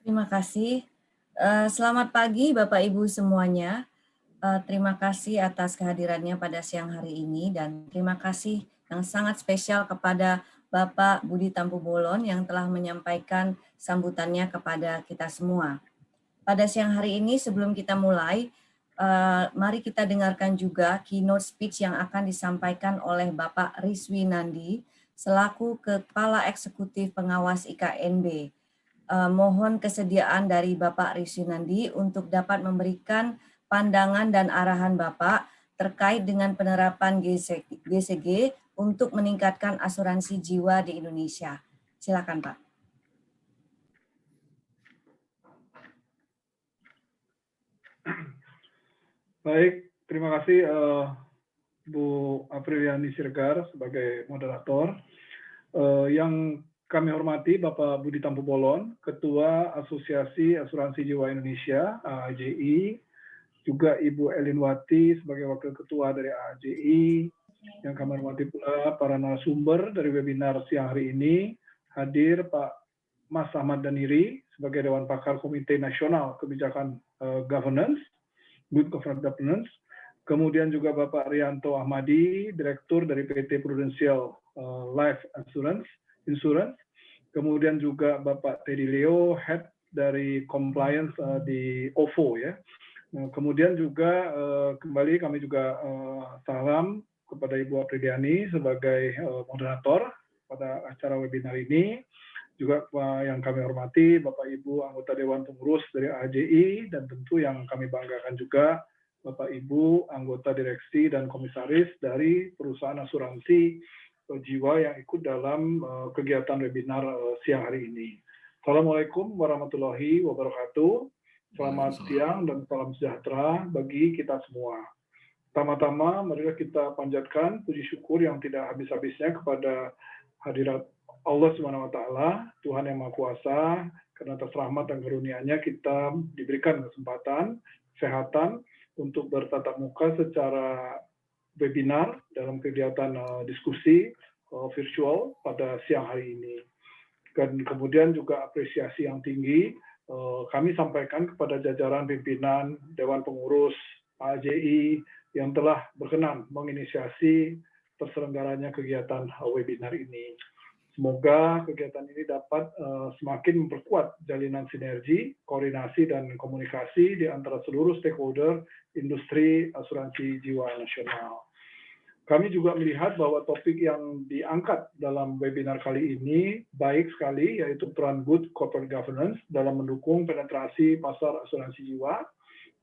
Terima kasih. Selamat pagi Bapak Ibu semuanya. Terima kasih atas kehadirannya pada siang hari ini dan terima kasih yang sangat spesial kepada Bapak Budi Tampu-Bolon yang telah menyampaikan sambutannya kepada kita semua. Pada siang hari ini sebelum kita mulai, mari kita dengarkan juga keynote speech yang akan disampaikan oleh Bapak Rizwi Nandi selaku Kepala Eksekutif Pengawas IKNB. Mohon kesediaan dari Bapak Rizwi Nandi untuk dapat memberikan pandangan dan arahan Bapak terkait dengan penerapan GCG untuk meningkatkan asuransi jiwa di Indonesia. Silakan Pak. Baik, terima kasih Bu Apriliani Siregar sebagai moderator. Yang kami hormati Bapak Budi Tampu-Bolon, Ketua Asosiasi Asuransi Jiwa Indonesia, AAJI, juga Ibu Elin Wati sebagai Wakil Ketua dari AAJI, yang kami hormati pula para narasumber dari webinar siang hari ini, hadir Pak Mas Ahmad Daniri sebagai Dewan Pakar Komite Nasional Kebijakan Governance, Good Corporate Governance, kemudian juga Bapak Rianto Ahmadi, Direktur dari PT Prudential Life Insurance, kemudian juga Bapak Teddy Leo, Head dari Compliance di OVO ya. Kemudian juga kembali kami juga salam kepada Ibu Apriliani sebagai moderator pada acara webinar ini. Juga yang kami hormati Bapak Ibu anggota Dewan Pengurus dari AJI dan tentu yang kami banggakan juga Bapak Ibu anggota direksi dan komisaris dari perusahaan asuransi jiwa yang ikut dalam kegiatan webinar siang hari ini. Assalamualaikum warahmatullahi wabarakatuh. Selamat siang dan salam sejahtera bagi kita semua. Pertama-tama, marilah kita panjatkan puji syukur yang tidak habis-habisnya kepada hadirat Allah Subhanahu wa Ta'ala, Tuhan yang Maha Kuasa, karena atas rahmat dan karunia-Nya kita diberikan kesempatan, kesehatan untuk bertatap muka secara webinar dalam kegiatan diskusi virtual pada siang hari ini. Dan kemudian juga apresiasi yang tinggi kami sampaikan kepada jajaran pimpinan Dewan Pengurus AJI yang telah berkenan menginisiasi terselenggaranya kegiatan webinar ini. Semoga kegiatan ini dapat semakin memperkuat jalinan sinergi, koordinasi, dan komunikasi di antara seluruh stakeholder industri asuransi jiwa nasional. Kami juga melihat bahwa topik yang diangkat dalam webinar kali ini baik sekali, yaitu peran Good Corporate Governance dalam mendukung penetrasi pasar asuransi jiwa,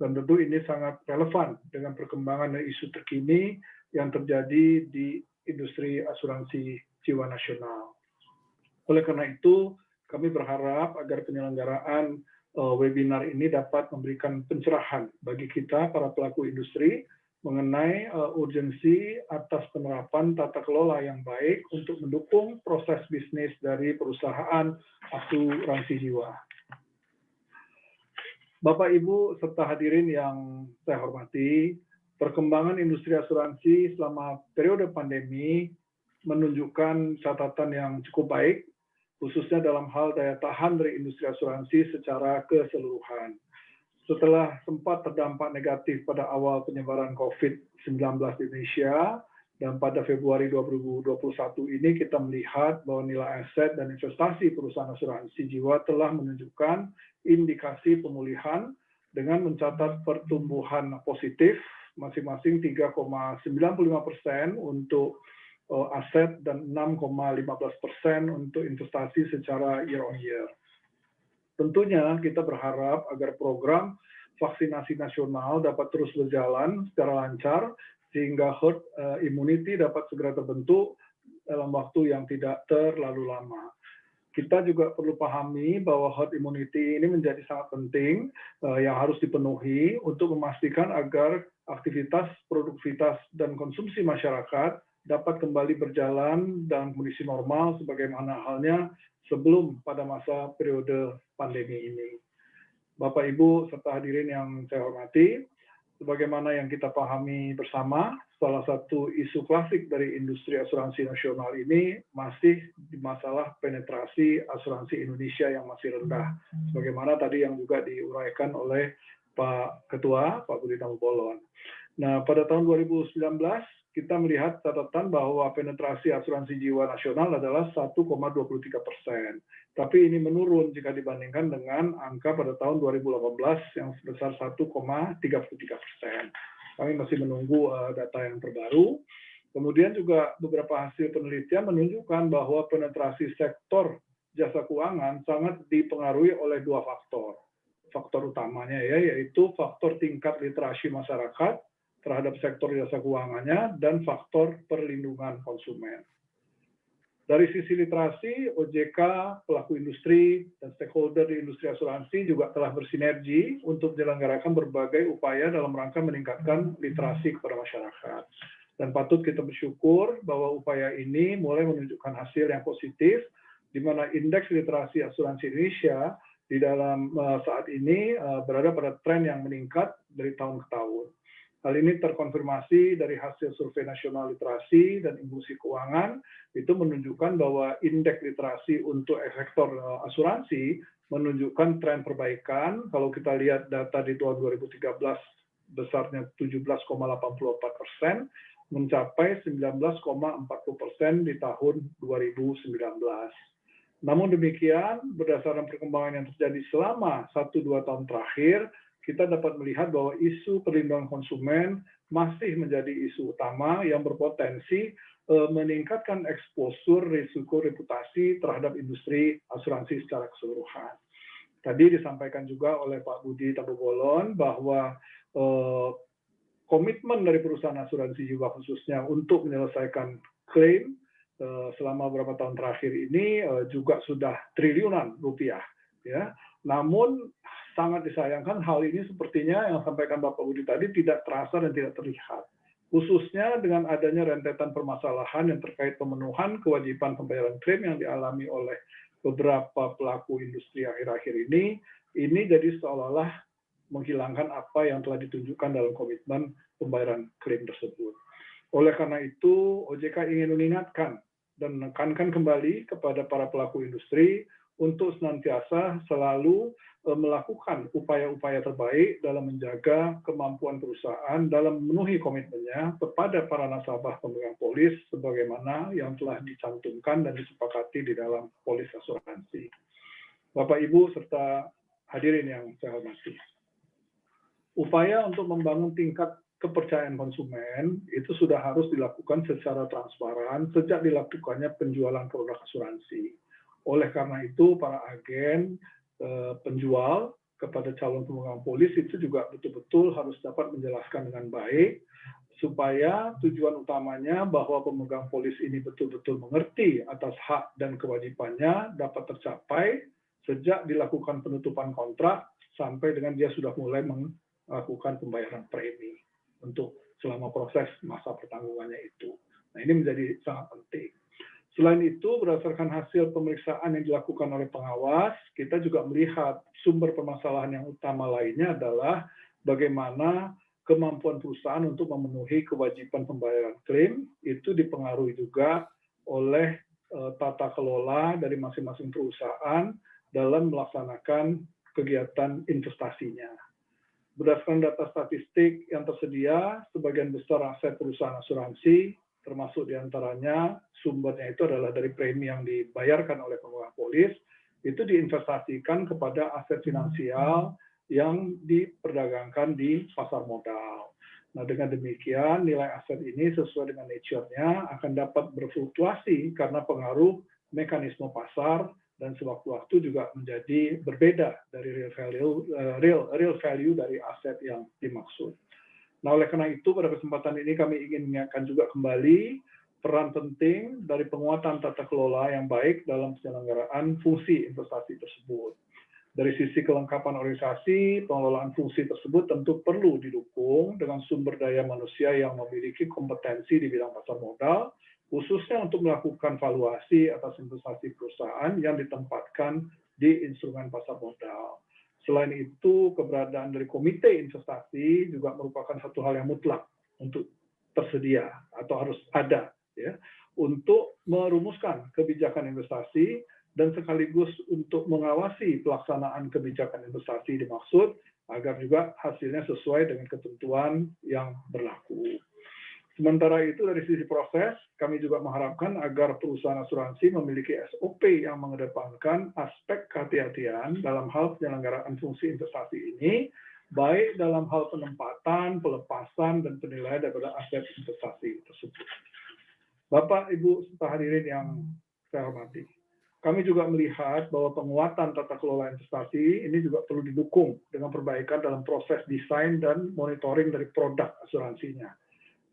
dan tentu ini sangat relevan dengan perkembangan dan isu terkini yang terjadi di industri asuransi jiwa nasional. Oleh karena itu, kami berharap agar penyelenggaraan webinar ini dapat memberikan pencerahan bagi kita, para pelaku industri, mengenai urgensi atas penerapan tata kelola yang baik untuk mendukung proses bisnis dari perusahaan asuransi jiwa. Bapak, Ibu, serta hadirin yang saya hormati, perkembangan industri asuransi selama periode pandemi menunjukkan catatan yang cukup baik, khususnya dalam hal daya tahan dari industri asuransi secara keseluruhan. Setelah sempat terdampak negatif pada awal penyebaran COVID-19 di Indonesia, dan pada Februari 2021 ini kita melihat bahwa nilai aset dan investasi perusahaan asuransi jiwa telah menunjukkan indikasi pemulihan dengan mencatat pertumbuhan positif masing-masing 3,95% untuk aset dan 6,15% untuk investasi secara year on year. Tentunya kita berharap agar program vaksinasi nasional dapat terus berjalan secara lancar sehingga herd immunity dapat segera terbentuk dalam waktu yang tidak terlalu lama. Kita juga perlu pahami bahwa herd immunity ini menjadi sangat penting yang harus dipenuhi untuk memastikan agar aktivitas, produktivitas, dan konsumsi masyarakat dapat kembali berjalan dalam kondisi normal sebagaimana halnya sebelum pada masa periode pandemi ini. Bapak, Ibu, serta hadirin yang saya hormati, sebagaimana yang kita pahami bersama, salah satu isu klasik dari industri asuransi nasional ini masih di masalah penetrasi asuransi Indonesia yang masih rendah. Sebagaimana tadi yang juga diuraikan oleh Pak Ketua, Pak Budi Tambolon. Nah, pada tahun 2019 kita melihat catatan bahwa penetrasi asuransi jiwa nasional adalah 1,23%. Tapi ini menurun jika dibandingkan dengan angka pada tahun 2018 yang sebesar 1,33%. Kami masih menunggu data yang terbaru. Kemudian juga beberapa hasil penelitian menunjukkan bahwa penetrasi sektor jasa keuangan sangat dipengaruhi oleh dua faktor. Faktor utamanya yaitu faktor tingkat literasi masyarakat terhadap sektor jasa keuangannya dan faktor perlindungan konsumen. Dari sisi literasi, OJK, pelaku industri, dan stakeholder di industri asuransi juga telah bersinergi untuk menyelenggarakan berbagai upaya dalam rangka meningkatkan literasi kepada masyarakat. Dan patut kita bersyukur bahwa upaya ini mulai menunjukkan hasil yang positif, di mana indeks literasi asuransi Indonesia di dalam saat ini berada pada tren yang meningkat dari tahun ke tahun. Hal ini terkonfirmasi dari hasil survei nasional literasi dan inklusi keuangan, itu menunjukkan bahwa indeks literasi untuk sektor asuransi menunjukkan tren perbaikan. Kalau kita lihat data di tahun 2013 besarnya 17,84%, mencapai 19,40% di tahun 2019. Namun demikian, berdasarkan perkembangan yang terjadi selama 1-2 tahun terakhir, kita dapat melihat bahwa isu perlindungan konsumen masih menjadi isu utama yang berpotensi meningkatkan eksposur risiko reputasi terhadap industri asuransi secara keseluruhan. Tadi disampaikan juga oleh Pak Budi Tambolon bahwa komitmen dari perusahaan asuransi jiwa khususnya untuk menyelesaikan klaim selama beberapa tahun terakhir ini juga sudah triliunan rupiah. Ya. Namun sangat disayangkan hal ini sepertinya yang sampaikan Bapak Budi tadi tidak terasa dan tidak terlihat. Khususnya dengan adanya rentetan permasalahan yang terkait pemenuhan kewajiban pembayaran klaim yang dialami oleh beberapa pelaku industri akhir-akhir ini jadi seolah-olah menghilangkan apa yang telah ditunjukkan dalam komitmen pembayaran klaim tersebut. Oleh karena itu, OJK ingin mengingatkan dan menekankan kembali kepada para pelaku industri untuk senantiasa selalu melakukan upaya-upaya terbaik dalam menjaga kemampuan perusahaan dalam memenuhi komitmennya kepada para nasabah pemegang polis sebagaimana yang telah dicantumkan dan disepakati di dalam polis asuransi. Bapak, Ibu, serta hadirin yang saya hormati. Upaya untuk membangun tingkat kepercayaan konsumen itu sudah harus dilakukan secara transparan sejak dilakukannya penjualan produk asuransi. Oleh karena itu, para agen penjual kepada calon pemegang polis itu juga betul-betul harus dapat menjelaskan dengan baik supaya tujuan utamanya bahwa pemegang polis ini betul-betul mengerti atas hak dan kewajibannya dapat tercapai sejak dilakukan penutupan kontrak sampai dengan dia sudah mulai melakukan pembayaran premi untuk selama proses masa pertanggungannya itu. Nah, ini menjadi sangat penting. Selain itu, berdasarkan hasil pemeriksaan yang dilakukan oleh pengawas, kita juga melihat sumber permasalahan yang utama lainnya adalah bagaimana kemampuan perusahaan untuk memenuhi kewajiban pembayaran klaim itu dipengaruhi juga oleh tata kelola dari masing-masing perusahaan dalam melaksanakan kegiatan investasinya. Berdasarkan data statistik yang tersedia, sebagian besar aset perusahaan asuransi termasuk diantaranya sumbernya itu adalah dari premi yang dibayarkan oleh pemegang polis, itu diinvestasikan kepada aset finansial yang diperdagangkan di pasar modal. Nah, dengan demikian nilai aset ini sesuai dengan nature-nya akan dapat berfluktuasi karena pengaruh mekanisme pasar dan sewaktu-waktu juga menjadi berbeda dari real value dari aset yang dimaksud. Nah, oleh karena itu, pada kesempatan ini kami ingin mengingatkan juga kembali peran penting dari penguatan tata kelola yang baik dalam penyelenggaraan fungsi investasi tersebut. Dari sisi kelengkapan organisasi, pengelolaan fungsi tersebut tentu perlu didukung dengan sumber daya manusia yang memiliki kompetensi di bidang pasar modal, khususnya untuk melakukan valuasi atas investasi perusahaan yang ditempatkan di instrumen pasar modal. Selain itu, keberadaan dari komite investasi juga merupakan satu hal yang mutlak untuk tersedia atau harus ada, ya, untuk merumuskan kebijakan investasi dan sekaligus untuk mengawasi pelaksanaan kebijakan investasi dimaksud agar juga hasilnya sesuai dengan ketentuan yang berlaku. Sementara itu dari sisi proses, kami juga mengharapkan agar perusahaan asuransi memiliki SOP yang mengedepankan aspek kehati-hatian dalam hal penyelenggaraan fungsi investasi ini, baik dalam hal penempatan, pelepasan, dan penilaian daripada aset investasi tersebut. Bapak, Ibu, serta hadirin yang saya hormati, kami juga melihat bahwa penguatan tata kelola investasi ini juga perlu didukung dengan perbaikan dalam proses desain dan monitoring dari produk asuransinya.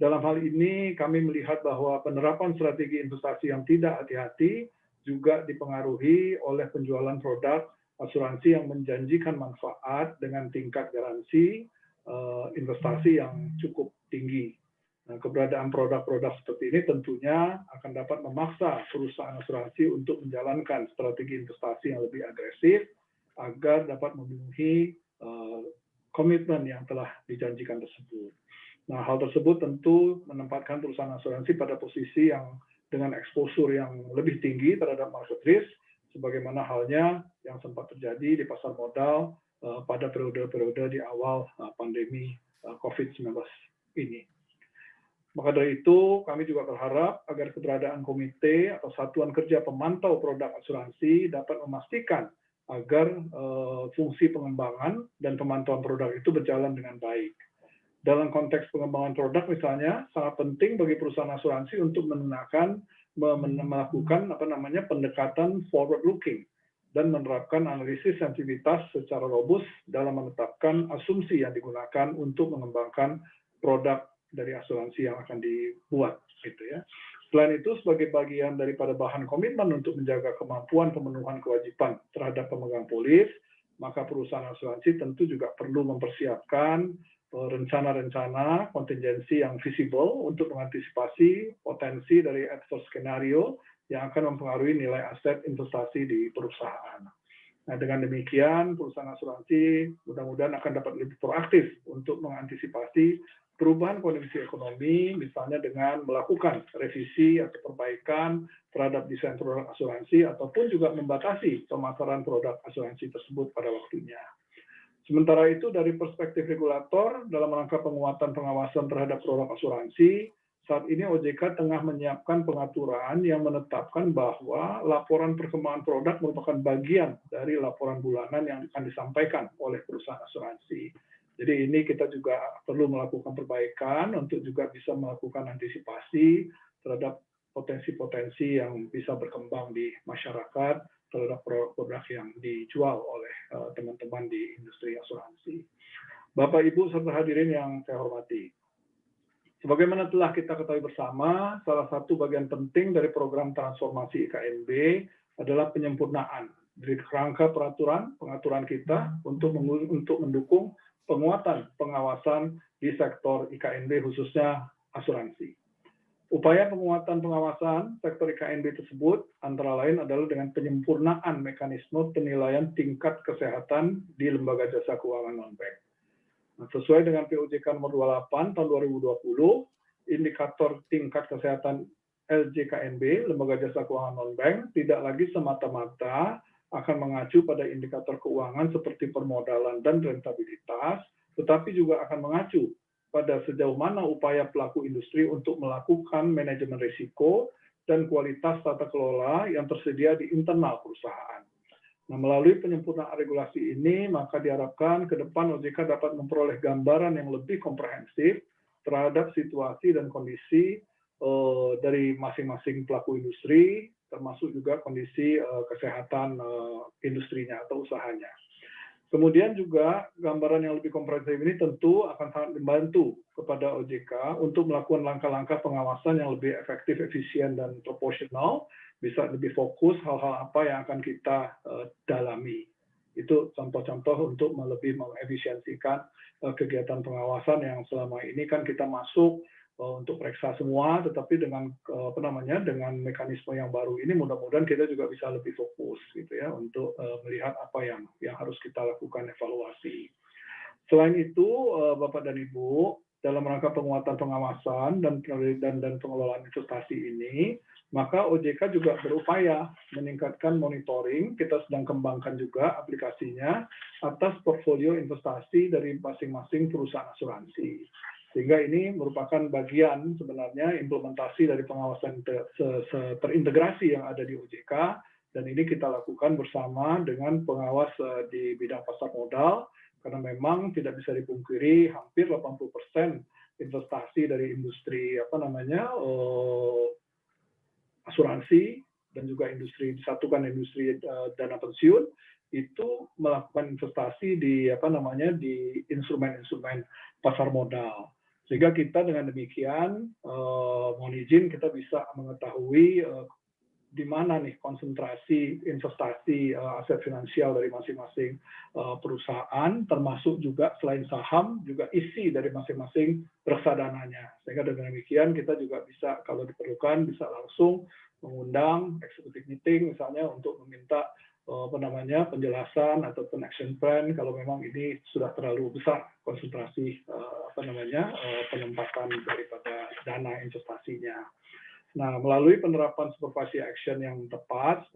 Dalam hal ini, kami melihat bahwa penerapan strategi investasi yang tidak hati-hati juga dipengaruhi oleh penjualan produk asuransi yang menjanjikan manfaat dengan tingkat garansi investasi yang cukup tinggi. Nah, keberadaan produk-produk seperti ini tentunya akan dapat memaksa perusahaan asuransi untuk menjalankan strategi investasi yang lebih agresif agar dapat memenuhi komitmen yang telah dijanjikan tersebut. Nah, hal tersebut tentu menempatkan perusahaan asuransi pada posisi yang dengan eksposur yang lebih tinggi terhadap market risk, sebagaimana halnya yang sempat terjadi di pasar modal pada periode-periode di awal pandemi COVID-19 ini. Maka dari itu, kami juga berharap agar keberadaan komite atau satuan kerja pemantau produk asuransi dapat memastikan agar fungsi pengembangan dan pemantauan produk itu berjalan dengan baik. Dalam konteks pengembangan produk misalnya, sangat penting bagi perusahaan asuransi untuk melakukan pendekatan forward looking dan menerapkan analisis sensitivitas secara robust dalam menetapkan asumsi yang digunakan untuk mengembangkan produk dari asuransi yang akan dibuat, gitu ya. Selain itu, sebagai bagian daripada bahan komitmen untuk menjaga kemampuan pemenuhan kewajiban terhadap pemegang polis, maka perusahaan asuransi tentu juga perlu mempersiapkan rencana-rencana kontingensi yang visible untuk mengantisipasi potensi dari adverse skenario yang akan mempengaruhi nilai aset investasi di perusahaan. Nah, dengan demikian, perusahaan asuransi mudah-mudahan akan dapat lebih proaktif untuk mengantisipasi perubahan kondisi ekonomi, misalnya dengan melakukan revisi atau perbaikan terhadap desain produk asuransi, ataupun juga membatasi pemasaran produk asuransi tersebut pada waktunya. Sementara itu, dari perspektif regulator, dalam rangka penguatan pengawasan terhadap produk asuransi, saat ini OJK tengah menyiapkan pengaturan yang menetapkan bahwa laporan perkembangan produk merupakan bagian dari laporan bulanan yang akan disampaikan oleh perusahaan asuransi. Jadi ini kita juga perlu melakukan perbaikan untuk juga bisa melakukan antisipasi terhadap potensi-potensi yang bisa berkembang di masyarakat terhadap produk-produk yang dijual oleh teman-teman di industri asuransi. Bapak, Ibu, serta hadirin yang saya hormati. Sebagaimana telah kita ketahui bersama, salah satu bagian penting dari program transformasi IKNB adalah penyempurnaan dari kerangka pengaturan kita untuk mendukung penguatan pengawasan di sektor IKNB khususnya asuransi. Upaya penguatan pengawasan sektor IKNB tersebut antara lain adalah dengan penyempurnaan mekanisme penilaian tingkat kesehatan di lembaga jasa keuangan non-bank. Nah, sesuai dengan POJK nomor 28 tahun 2020, indikator tingkat kesehatan LJKNB, lembaga jasa keuangan non-bank, tidak lagi semata-mata akan mengacu pada indikator keuangan seperti permodalan dan rentabilitas, tetapi juga akan mengacu pada sejauh mana upaya pelaku industri untuk melakukan manajemen risiko dan kualitas tata kelola yang tersedia di internal perusahaan. Nah, melalui penyempurnaan regulasi ini, maka diharapkan ke depan OJK dapat memperoleh gambaran yang lebih komprehensif terhadap situasi dan kondisi dari masing-masing pelaku industri, termasuk juga kondisi kesehatan industrinya atau usahanya. Kemudian juga gambaran yang lebih komprehensif ini tentu akan sangat membantu kepada OJK untuk melakukan langkah-langkah pengawasan yang lebih efektif, efisien, dan proporsional, bisa lebih fokus hal-hal apa yang akan kita dalami. Itu contoh-contoh untuk lebih mengefisiensikan kegiatan pengawasan yang selama ini kan kita masuk untuk periksa semua, tetapi dengan dengan mekanisme yang baru ini mudah-mudahan kita juga bisa lebih fokus gitu ya untuk melihat apa yang harus kita lakukan evaluasi. Selain itu, Bapak dan Ibu, dalam rangka penguatan pengawasan dan pengelolaan investasi ini, maka OJK juga berupaya meningkatkan monitoring. Kita sedang kembangkan juga aplikasinya atas portfolio investasi dari masing-masing perusahaan asuransi. Sehingga ini merupakan bagian sebenarnya implementasi dari pengawasan terintegrasi yang ada di OJK, dan ini kita lakukan bersama dengan pengawas di bidang pasar modal, karena memang tidak bisa dipungkiri hampir 80% investasi dari industri asuransi dan juga disatukan industri dana pensiun itu melakukan investasi di di instrumen-instrumen pasar modal. Sehingga kita dengan demikian mohon izin kita bisa mengetahui di mana nih konsentrasi investasi aset finansial dari masing-masing perusahaan, termasuk juga selain saham, juga isi dari masing-masing reksadananya. Sehingga dengan demikian kita juga bisa, kalau diperlukan, bisa langsung mengundang executive meeting misalnya untuk meminta penjelasan ataupun action plan kalau memang ini sudah terlalu besar konsentrasi penempatan daripada dana investasinya. Nah, melalui penerapan supervisory action yang tepat,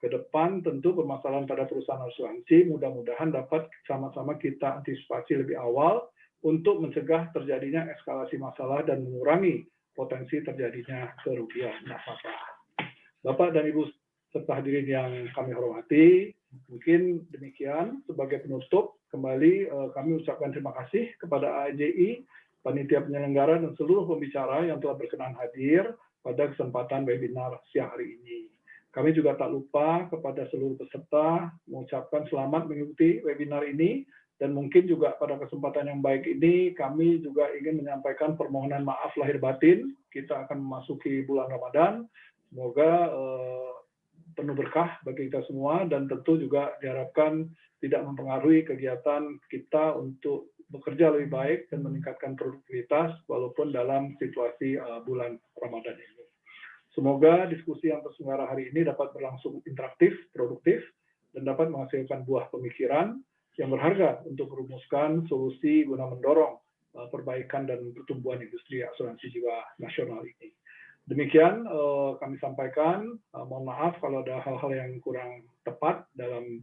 ke depan tentu permasalahan pada perusahaan asuransi mudah-mudahan dapat sama-sama kita antisipasi lebih awal untuk mencegah terjadinya eskalasi masalah dan mengurangi potensi terjadinya kerugian nasabah. Bapak dan Ibu serta hadirin yang kami hormati, mungkin demikian sebagai penutup. Kembali kami ucapkan terima kasih kepada AJI, panitia penyelenggara dan seluruh pembicara yang telah berkenan hadir pada kesempatan webinar siang hari ini. Kami juga tak lupa kepada seluruh peserta mengucapkan selamat mengikuti webinar ini, dan mungkin juga pada kesempatan yang baik ini kami juga ingin menyampaikan permohonan maaf lahir batin. Kita akan memasuki bulan Ramadan. Semoga penuh berkah bagi kita semua dan tentu juga diharapkan tidak mempengaruhi kegiatan kita untuk bekerja lebih baik dan meningkatkan produktivitas walaupun dalam situasi bulan Ramadan ini. Semoga diskusi yang terselenggara hari ini dapat berlangsung interaktif, produktif, dan dapat menghasilkan buah pemikiran yang berharga untuk merumuskan solusi guna mendorong perbaikan dan pertumbuhan industri asuransi jiwa nasional ini. Demikian kami sampaikan, mohon maaf kalau ada hal-hal yang kurang tepat dalam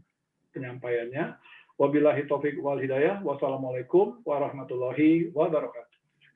penyampaiannya. Wabillahi taufiq wal hidayah. Wassalamualaikum warahmatullahi wabarakatuh.